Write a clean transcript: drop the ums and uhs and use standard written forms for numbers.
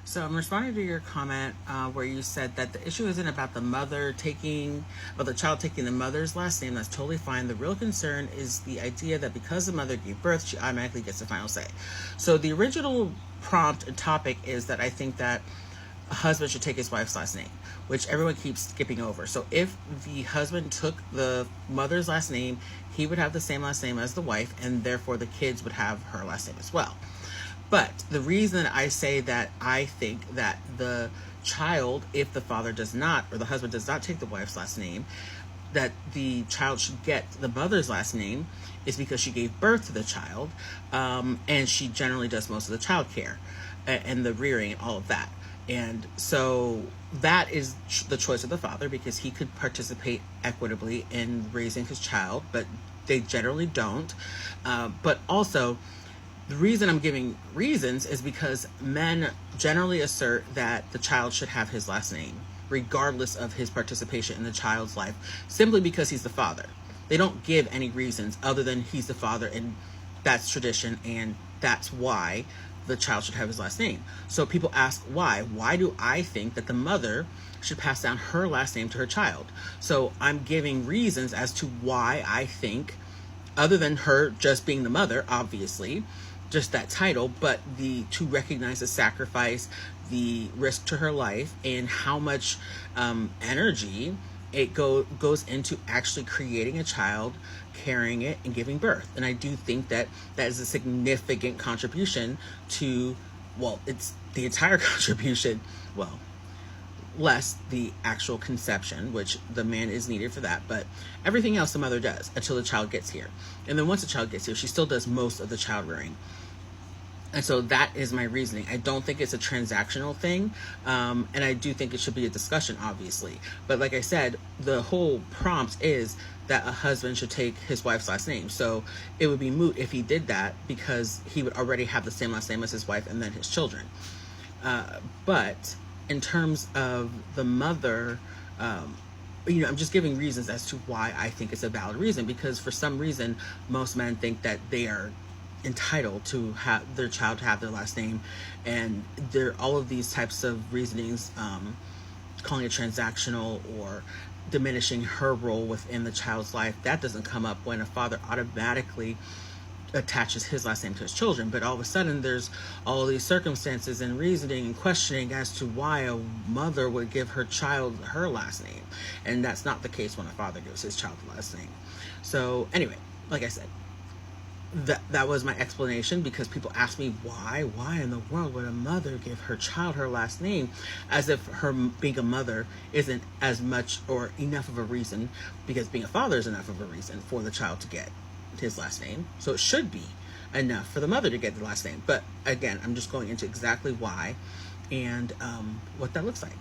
So I'm responding to your comment where you said that the issue isn't about the child taking the mother's last name. That's totally fine. The real concern is the idea that because the mother gave birth, she automatically gets the final say. So the original prompt and topic is that I think that a husband should take his wife's last name, which everyone keeps skipping over. So if the husband took the mother's last name, he would have the same last name as the wife, and therefore the kids would have her last name as well. But the reason I say that I think that the child, if the father does not, or the husband does not take the wife's last name, that the child should get the mother's last name is because she gave birth to the child, and she generally does most of the child care and the rearing and all of that. And so that is the choice of the father because he could participate equitably in raising his child, but they generally don't. But also, the reason I'm giving reasons is because men generally assert that the child should have his last name, regardless of his participation in the child's life, simply because he's the father. They don't give any reasons other than he's the father and that's tradition and that's why the child should have his last name. So people ask why. Why do I think that the mother should pass down her last name to her child? So I'm giving reasons as to why I think, other than her just being the mother, obviously, just that title, but to recognize the sacrifice, the risk to her life, and how much energy it goes into actually creating a child, carrying it, and giving birth. And I do think that that is a significant contribution to, well, it's the entire contribution, well, less the actual conception, which the man is needed for that, but everything else the mother does until the child gets here. And then once the child gets here, she still does most of the child rearing. And so that is my reasoning. I don't think it's a transactional thing. And I do think it should be a discussion, obviously. But like I said, the whole prompt is that a husband should take his wife's last name. So it would be moot if he did that because he would already have the same last name as his wife and then his children. But in terms of the mother, I'm just giving reasons as to why I think it's a valid reason, because for some reason, most men think that they are entitled to have their child to have their last name, and there all of these types of reasonings, calling it transactional or diminishing her role within the child's life, that doesn't come up when a father automatically attaches his last name to his children. But all of a sudden there's all of these circumstances and reasoning and questioning as to why a mother would give her child her last name, and that's not the case when a father gives his child the last name. So anyway, like I said, that was my explanation, because people ask me why in the world would a mother give her child her last name, as if her being a mother isn't as much or enough of a reason, because being a father is enough of a reason for the child to get his last name. So it should be enough for the mother to get the last name. But again, I'm just going into exactly why and what that looks like.